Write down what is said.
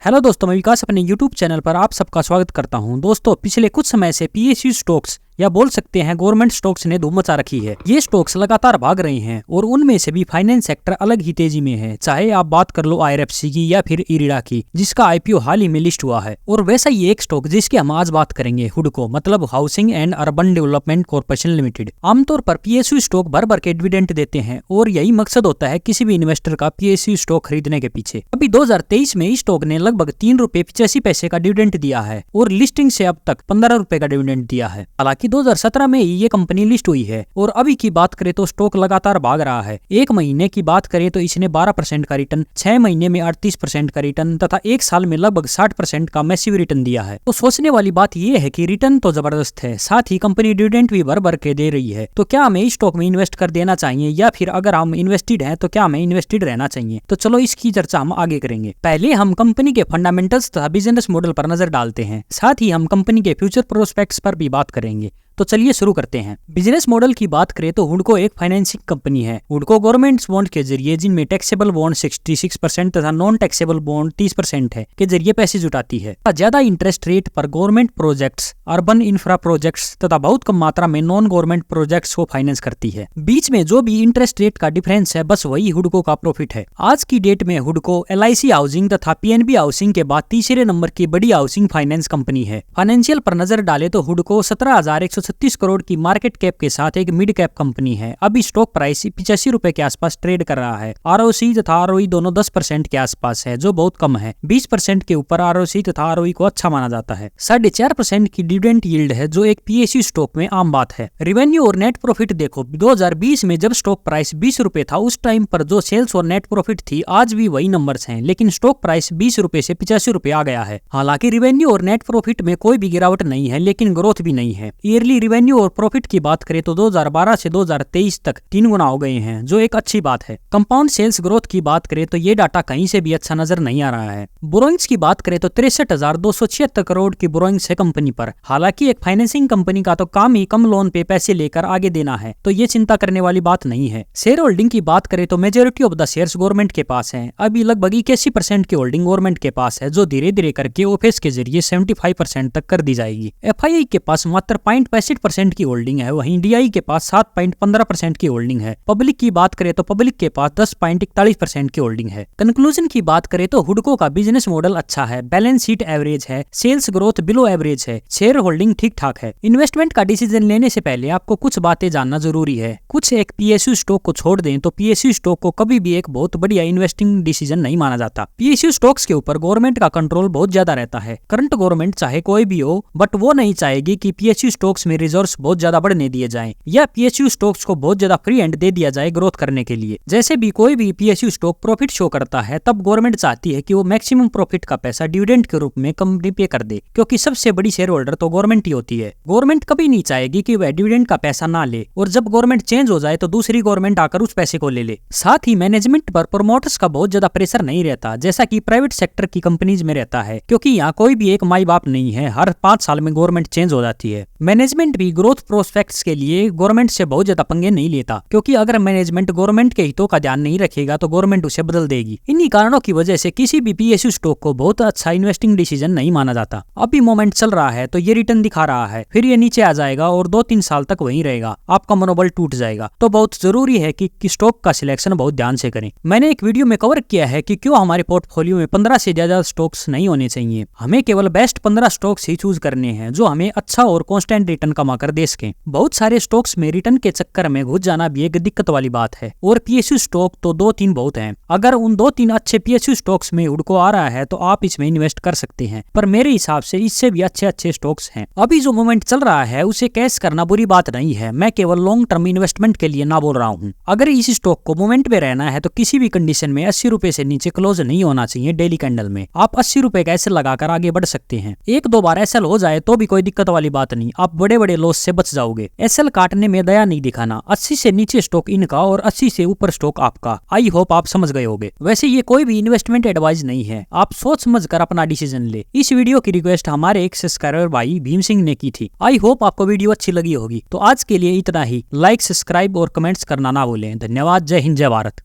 Hello दोस्तों, मैं विकास अपने YouTube चैनल पर आप सबका स्वागत करता हूं। दोस्तों, पिछले कुछ समय से PSU स्टॉक्स या बोल सकते हैं गवर्नमेंट स्टॉक्स ने धूम मचा रखी है। ये स्टॉक्स लगातार भाग रहे हैं और उनमें से भी फाइनेंस सेक्टर अलग ही तेजी में है। चाहे आप बात कर लो IRFC की या फिर इरिडा की, जिसका IPO हाल ही में लिस्ट हुआ है। और वैसा ही एक स्टॉक जिसकी हम आज बात करेंगे, हुडको मतलब housing and urban development corporation limited. आमतौर पर PSU स्टॉक भर भर के डिविडेंड देते हैं और यही मकसद होता है किसी भी इन्वेस्टर का PSU स्टॉक खरीदने के पीछे। अभी 2023 में इस स्टॉक ने लगभग ₹3.85 का डिविडेंड दिया है और लिस्टिंग से अब तक ₹15 का डिविडेंड दिया है। हालांकि 2017 में ये कंपनी लिस्ट हुई है और अभी की बात करें तो स्टॉक लगातार भाग रहा है। एक महीने की बात करें तो इसने 12% का रिटर्न, 6 महीने में 38% का रिटर्न तथा एक साल में लगभग 60% का मैसिव रिटर्न दिया है। तो सोचने वाली बात यह है कि रिटर्न तो जबरदस्त है, साथ ही कंपनी डिविडेंड भी भर भर के दे रही है। तो क्या हमें इस स्टॉक में इन्वेस्ट कर देना चाहिए या फिर अगर हम इन्वेस्टेड हैं तो क्या हमें इन्वेस्टेड रहना चाहिए? तो चलो इसकी चर्चा हम आगे करेंगे। पहले हम कंपनी के फंडामेंटल्स तथा बिजनेस मॉडल पर नजर डालते हैं, साथ ही हम कंपनी के फ्यूचर प्रोस्पेक्ट्स पर भी बात करेंगे। तो चलिए शुरू करते हैं। बिजनेस मॉडल की बात करें तो हुडको एक फाइनेंसिंग कंपनी है। हुडको गवर्नमेंट बॉन्ड के जरिए, जिनमें टैक्सेबल बॉन्ड 66% तथा नॉन टैक्सेबल बॉन्ड 30% है, के जरिए पैसे जुटाती है। ज्यादा इंटरेस्ट रेट पर government projects, urban infra projects तथा बहुत कम मात्रा में नॉन गवर्नमेंट प्रोजेक्ट्स को फाइनेंस करती है। बीच में जो भी इंटरेस्ट रेट का डिफरेंस है, बस वही हुडको का प्रॉफिट है। आज की डेट में हुडको LIC हाउसिंग तथा PNB हाउसिंग के बाद तीसरे नंबर की बड़ी हाउसिंग फाइनेंस कंपनी है। फाइनेंशियल पर नजर डाले तो हुडको 17,136 करोड़ की मार्केट कैप के साथ एक मिड कैप कंपनी है। अभी स्टॉक प्राइस ₹85 के आसपास ट्रेड कर रहा है। ROC तथा ROE दोनों 10% के आसपास है, जो बहुत कम है। 20% के ऊपर ROC तथा ROE को अच्छा माना जाता है। 4.5% की डिविडेंड यील्ड है, जो एक PSU स्टॉक में आम बात है। रेवेन्यू और नेट प्रॉफिट देखो, 2020 में जब स्टॉक प्राइस ₹20 था, उस टाइम पर जो सेल्स और नेट प्रॉफिट थी, आज भी वही नंबर्स हैं, लेकिन स्टॉक प्राइस ₹20 से ₹85 आ गया है। हालांकि रेवेन्यू और नेट प्रॉफिट में कोई भी गिरावट नहीं है, लेकिन ग्रोथ भी नहीं है। ईयरली रेवेन्यू और प्रॉफिट की बात करें तो 2012 से 2023 तक 3 गुना हो गए हैं, जो एक अच्छी बात है। कंपाउंड सेल्स ग्रोथ की बात करें तो ये डाटा कहीं से भी अच्छा नजर नहीं आ रहा है। बोरोइंग्स की बात करें तो 63,276 करोड़ की बोरोइंग्स है कंपनी पर। हालांकि एक फाइनेंसिंग कंपनी का तो काम ही कम लोन पे पैसे लेकर आगे देना है, तो ये चिंता करने वाली बात नहीं है। शेयर होल्डिंग की बात करें तो majority of the shares government के पास है। अभी लगभग 81% की होल्डिंग गवर्नमेंट के पास है, जो धीरे धीरे करके ऑफिस के जरिए 75% तक कर दी जाएगी। FII के पास मात्र 0.65% की होल्डिंग है, वहीं DI के पास 7.15% की होल्डिंग है। पब्लिक की बात करें तो पब्लिक के पास 10.41% की होल्डिंग है। कंक्लूजन की बात करें तो हुडको का बिजनेस मॉडल अच्छा है, बैलेंस शीट एवरेज है, सेल्स ग्रोथ बिलो एवरेज है, शेयर होल्डिंग ठीक ठाक है। इन्वेस्टमेंट का डिसीजन लेने से पहले आपको कुछ बातें जानना जरूरी है। कुछ एक PSU स्टॉक को छोड़ दें तो PSU स्टॉक को कभी भी एक बहुत बढ़िया इन्वेस्टिंग डिसीजन नहीं माना जाता। PSU स्टॉक्स के ऊपर गवर्नमेंट का कंट्रोल बहुत ज्यादा रहता है। करंट गवर्नमेंट चाहे कोई भी हो, बट वो नहीं चाहेगी कि PSU स्टॉक्स में रिजर्व्स बहुत ज्यादा बढ़ने दिए जाएं या PSU स्टॉक्स को बहुत ज्यादा फ्री हैंड दे दिया जाए ग्रोथ करने के लिए। जैसे भी कोई भी PSU स्टॉक प्रॉफिट शो करता है, तब गवर्नमेंट चाहती है कि वो मैक्सिमम प्रॉफिट का पैसा डिविडेंड के रूप में कंपनी पे कर दे, क्योंकि सबसे बड़ी शेयर होल्डर तो गवर्नमेंट ही होती है। गवर्नमेंट कभी नहीं चाहेगी कि वह डिविडेंड का पैसा ना ले और जब गवर्नमेंट चेंज हो जाए तो दूसरी गवर्नमेंट आकर उस पैसे को ले ले। साथ ही मैनेजमेंट पर प्रमोटर्स का बहुत ज्यादा प्रेशर नहीं रहता, जैसा कि प्राइवेट सेक्टर की कंपनीज में रहता है, क्योंकि यहाँ कोई भी एक माई बाप नहीं है। हर 5 साल में गवर्नमेंट चेंज हो जाती है। मैनेजमेंट भी ग्रोथ प्रोस्पेक्ट्स के लिए गवर्नमेंट से बहुत ज्यादा पंगे नहीं लेता, क्योंकि अगर मैनेजमेंट गवर्नमेंट के हितों का ध्यान नहीं रखेगा तो गवर्नमेंट उसे बदल देगी। इन्हीं कारणों की वजह से किसी भी PSU स्टॉक को बहुत अच्छा इन्वेस्टिंग डिसीजन नहीं माना जाता। अभी मोमेंट चल रहा है तो ये रिटर्न दिखा रहा है, फिर ये नीचे आ जाएगा और 2-3 साल तक वहीं रहेगा, आपका मनोबल टूट जाएगा। तो बहुत जरूरी है कि स्टॉक का सिलेक्शन बहुत ध्यान से करें। मैंने एक वीडियो में कवर किया है कि क्यों हमारे पोर्टफोलियो में 15 से ज्यादा स्टॉक्स नहीं होने चाहिए। हमें केवल बेस्ट 15 स्टॉक्स ही चूज करने हैं, जो हमें अच्छा और कॉन्स्टेंट रिटर्न कमा कर दे सकें। बहुत सारे स्टॉक्स में रिटर्न के चक्कर में घुस जाना भी एक दिक्कत वाली बात है, और PSU स्टॉक तो 2-3 बहुत हैं। अगर उन 2-3 अच्छे PSU स्टॉक्स में हुडको आ रहा है तो आप इसमें इन्वेस्ट कर सकते हैं, पर मेरे हिसाब से इससे भी अच्छे स्टॉक्स हैं। अभी जो मोमेंट चल रहा है उसे कैश करना बुरी बात नहीं है, मैं केवल लॉन्ग टर्म इन्वेस्टमेंट के लिए ना बोल रहा हूँ। अगर इस स्टॉक को मोमेंट में रहना है तो किसी भी कंडीशन में ₹80 से नीचे क्लोज नहीं होना चाहिए। डेली कैंडल में आप ₹80 का एसएल लगाकर आगे बढ़ सकते हैं। 1-2 बार एसएल हो जाए तो भी कोई दिक्कत वाली बात नहीं, आप बड़े बड़े लॉस से बच जाओगे। एसएल काटने में दया नहीं दिखाना। 80 से नीचे स्टॉक इनका और 80 से ऊपर स्टॉक आपका। आई होप आप समझ गए होंगे। वैसे ये कोई भी इन्वेस्टमेंट एडवाइस नहीं है, आप सोच समझ कर अपना डिसीजन ले। इस वीडियो की रिक्वेस्ट हमारे एक सब्सक्राइबर भाई भीम सिंह ने की थी। आई होप आपको वीडियो अच्छी लगी होगी। तो आज के लिए इतना ही। लाइक, सब्सक्राइब और कमेंट्स करना ना भूलें। धन्यवाद। जय हिंद, जय भारत।